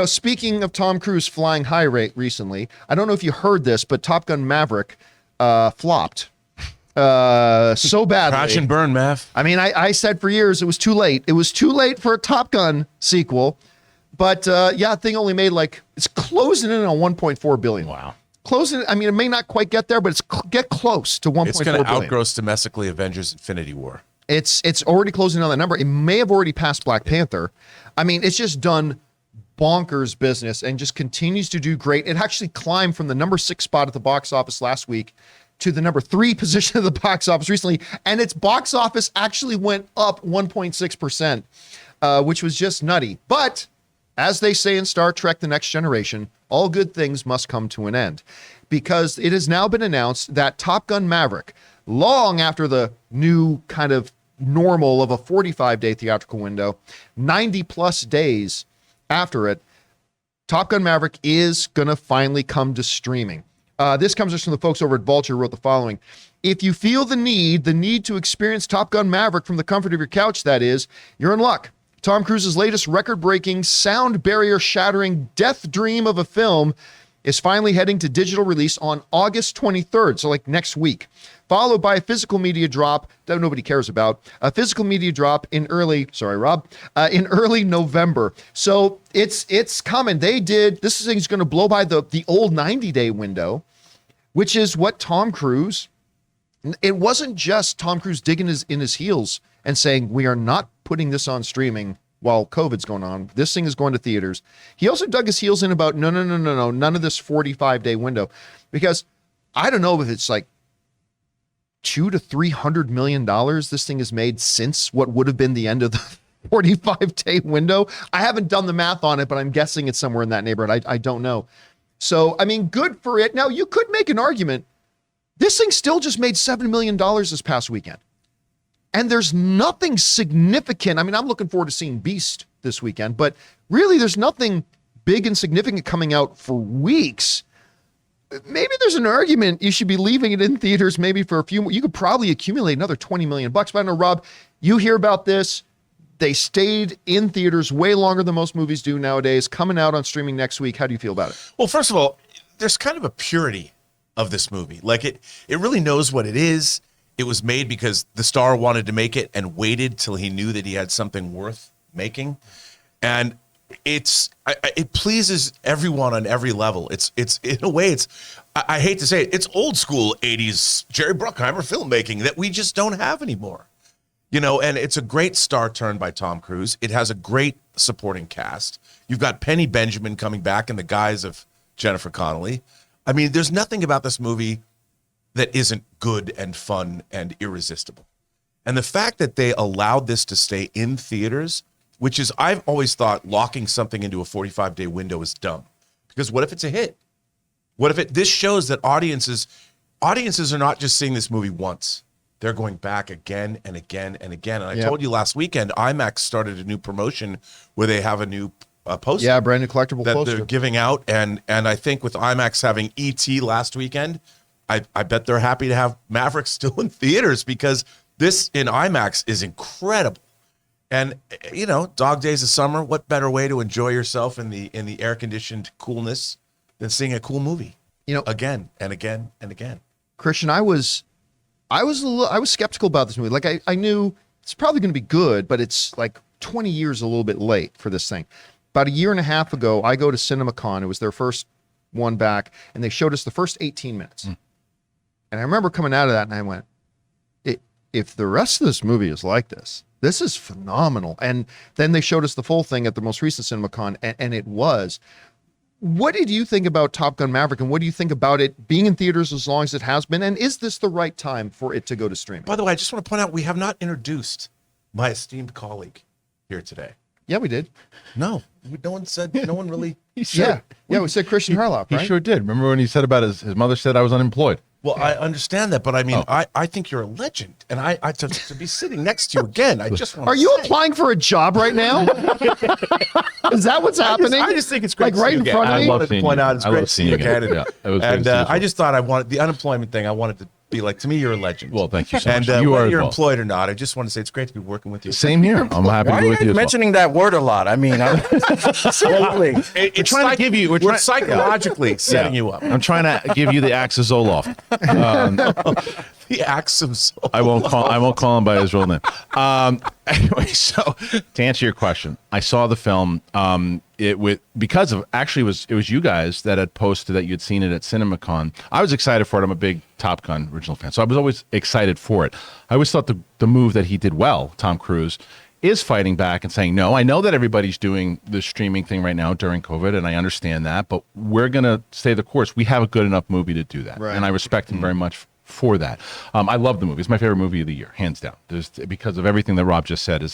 Speaking of Tom Cruise flying high rate recently, I don't know if you heard this, but Top Gun Maverick flopped so badly. Crash and burn, Mav. I mean, I said for years it was too late. It was too late for a Top Gun sequel. But the thing only made it's closing in on 1.4 billion. Wow. Closing, I mean, it may not quite get there, but it's get close to 1.4 billion. It's going to outgross domestically Avengers Infinity War. It's already closing on that number. It may have already passed Black Panther. I mean, it's just done bonkers business and just continues to do great. It actually climbed from the number 6 spot at the box office last week to the number 3 position of the box office recently. And its box office actually went up 1.6%, which was just nutty. But as they say in Star Trek: The Next Generation, all good things must come to an end, because it has now been announced that Top Gun Maverick, long after the new kind of normal of a 45-day theatrical window, 90 plus days after it, Top Gun Maverick is going to finally come to streaming. This comes from the folks over at Vulture, who wrote the following. If you feel the need to experience Top Gun Maverick from the comfort of your couch, that is, you're in luck. Tom Cruise's latest record-breaking, sound barrier-shattering death dream of a film is finally heading to digital release on August 23rd, so next week, followed by a physical media drop that nobody cares about, a physical media drop in early November. So it's coming. This thing's going to blow by the old 90-day window, which is what Tom Cruise, it wasn't just Tom Cruise digging in his heels and saying, we are not putting this on streaming while COVID's going on. This thing is going to theaters. He also dug his heels in about, no, none of this 45-day window. Because I don't know if it's $200 to $300 million this thing has made since what would have been the end of the 45-day window. I haven't done the math on it, but I'm guessing it's somewhere in that neighborhood. I don't know. So, I mean, good for it. Now, you could make an argument. This thing still just made $7 million this past weekend. And there's nothing significant. I mean, I'm looking forward to seeing Beast this weekend, but really there's nothing big and significant coming out for weeks. Maybe there's an argument you should be leaving it in theaters maybe for a few more. You could probably accumulate another $20 million. But I know, Rob, you hear about this. They stayed in theaters way longer than most movies do nowadays, coming out on streaming next week. How do you feel about it? Well, first of all, there's kind of a purity of this movie. It really knows what it is. It was made because the star wanted to make it and waited till he knew that he had something worth making. And it pleases everyone on every level. It's in a way, I hate to say it, it's old school 80s Jerry Bruckheimer filmmaking that we just don't have anymore. And it's a great star turn by Tom Cruise. It has a great supporting cast. You've got Penny Benjamin coming back in the guise of Jennifer Connelly. I mean, there's nothing about this movie that isn't good and fun and irresistible. And the fact that they allowed this to stay in theaters, which is, I've always thought locking something into a 45-day window is dumb. Because what if it's a hit? This shows that audiences are not just seeing this movie once. They're going back again and again and again. And I told you last weekend, IMAX started a new promotion where they have a new poster. Yeah, brand new collectible that poster they're giving out. And I think with IMAX having E.T. last weekend, I bet they're happy to have Maverick still in theaters, because this in IMAX is incredible. And, dog days of summer, what better way to enjoy yourself in the air-conditioned coolness than seeing a cool movie, again and again and again. Christian, I was skeptical about this movie. I knew it's probably going to be good, but it's 20 years a little bit late for this thing. About a year and a half ago, I go to CinemaCon. It was their first one back, and they showed us the first 18 minutes. And I remember coming out of that and I went, if the rest of this movie is like this is phenomenal. And then they showed us the full thing at the most recent CinemaCon, and it was. What did you think about Top Gun Maverick, and what do you think about it being in theaters as long as it has been? And is this the right time for it to go to streaming? By the way, I just want to point out, we have not introduced my esteemed colleague here today. Yeah, we did. No one really. We said Christian Harloff, right? He sure did. Remember when he said about his mother said I was unemployed? Well, I understand that, but I mean, I think you're a legend, and to be sitting next to you again, I just want to Are you applying for a job right now? Is that what's happening? I just think it's great. Right in front of me? I wanted to point out it's great to see you again. Yeah, it was great to see you. I just thought the unemployment thing, I wanted be like, to me, you're a legend. Well, thank you so And much. whether as you're well. employed or not, I just want to say it's great to be working with you. Same here. I'm happy Why to are be you with guys you as well. mentioning that word a lot? I mean, seriously. It's trying to give you- we're We're trying- psychologically setting you up. I'm trying to give you the axe of Zoloft. The axe of soul. I won't call him by his real name. Anyway, so to answer your question, I saw the film. It was you guys that had posted that you'd seen it at CinemaCon. I was excited for it. I'm a big Top Gun original fan, so I was always excited for it. I always thought the move that he did well, Tom Cruise, is fighting back and saying, no, I know that everybody's doing the streaming thing right now during COVID, and I understand that, but we're going to stay the course. We have a good enough movie to do that. Right. And I respect him very much for that. I love the movie. It's my favorite movie of the year, hands down. Because of everything that Rob just said.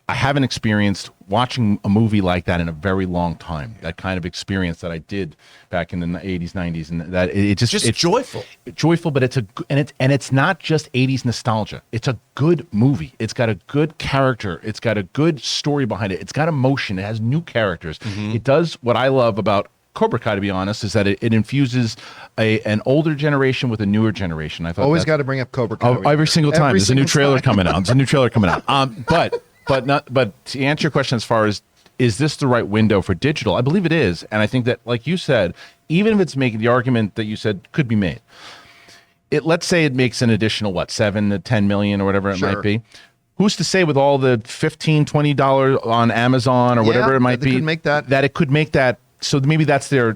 I haven't experienced watching a movie like that in a very long time. That kind of experience that I did back in the 80s, 90s, and that it's joyful. Joyful, but it's not just 80s nostalgia. It's a good movie. It's got a good character. It's got a good story behind it. It's got emotion. It has new characters. It does what I love about Cobra Kai, to be honest, is that it infuses an older generation with a newer generation. I thought Always got to bring up Cobra Kai. every single time. Every There's a new single trailer time. coming out. There's a new trailer coming out. But to answer your question, as far as is this the right window for digital? I believe it is, and I think that, like you said, even if it's making the argument that you said could be made, let's say it makes an additional $7 to 10 million or whatever it Sure. might be. Who's to say with all the $15, $20 on Amazon or whatever it might they be could make that. it could make that. So maybe that's their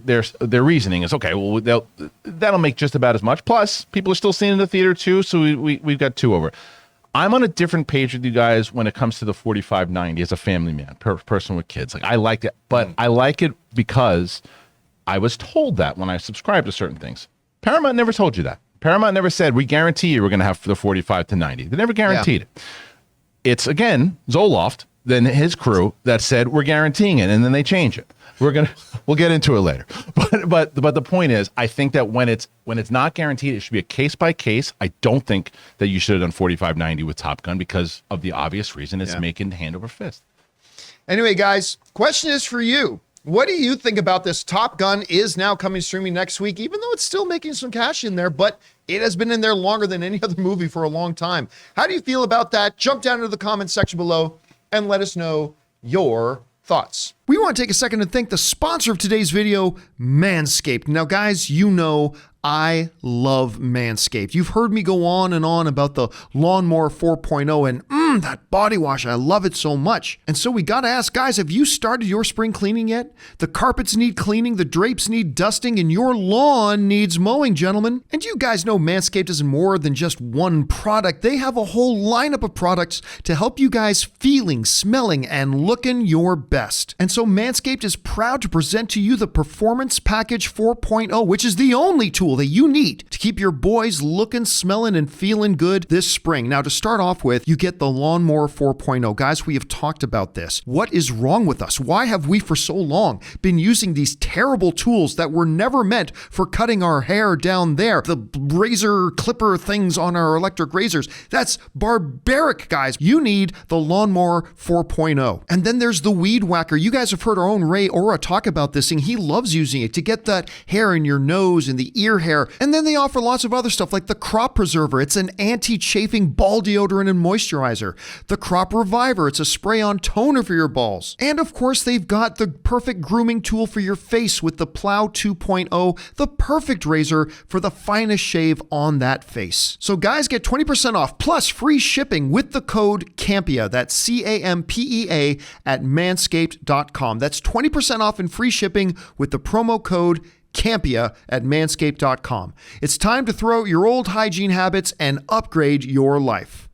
reasoning is, okay, well, that'll make just about as much. Plus, people are still seeing it in the theater too, so we've got two over. I'm on a different page with you guys when it comes to the 45/90 as a family man, person with kids. Like, I like it, but I like it because I was told that when I subscribed to certain things. Paramount never told you that. Paramount never said, we guarantee you we're going to have the 45 to 90. They never guaranteed it. It's, again, Zoloft, then his crew, that said, we're guaranteeing it, and then they change it. We'll get into it later. But the point is, I think that when it's not guaranteed, it should be a case by case. I don't think that you should have done 45/90 with Top Gun because of the obvious reason it's making hand over fist. Anyway, guys, question is for you. What do you think about this? Top Gun is now coming streaming next week, even though it's still making some cash in there, but it has been in there longer than any other movie for a long time. How do you feel about that? Jump down into the comment section below and let us know your thoughts. We want to take a second to thank the sponsor of today's video, Manscaped. Now, guys, you know I love Manscaped. You've heard me go on and on about the Lawnmower 4.0 and that body wash. I love it so much. And so we got to ask, guys, have you started your spring cleaning yet? The carpets need cleaning, the drapes need dusting, and your lawn needs mowing, gentlemen. And you guys know Manscaped is more than just one product. They have a whole lineup of products to help you guys feeling, smelling, and looking your best. And so Manscaped is proud to present to you the Performance Package 4.0, which is the only tool that you need to keep your boys looking, smelling, and feeling good this spring. Now, to start off with, you get the Lawnmower 4.0. Guys, we have talked about this. What is wrong with us? Why have we for so long been using these terrible tools that were never meant for cutting our hair down there? The razor clipper things on our electric razors. That's barbaric, guys. You need the Lawnmower 4.0. And then there's the Weed Whacker. You guys have heard our own Ray Ora talk about this thing. He loves using it to get that hair in your nose and the ear hair. And then they offer lots of other stuff like the Crop Preserver. It's an anti-chafing ball deodorant and moisturizer. The Crop Reviver. It's a spray-on toner for your balls. And of course, they've got the perfect grooming tool for your face with the Plow 2.0, the perfect razor for the finest shave on that face. So guys, get 20% off plus free shipping with the code CAMPEA. That's CAMPEA at manscaped.com. That's 20% off and free shipping with the promo code Campea at manscaped.com. It's time to throw out your old hygiene habits and upgrade your life.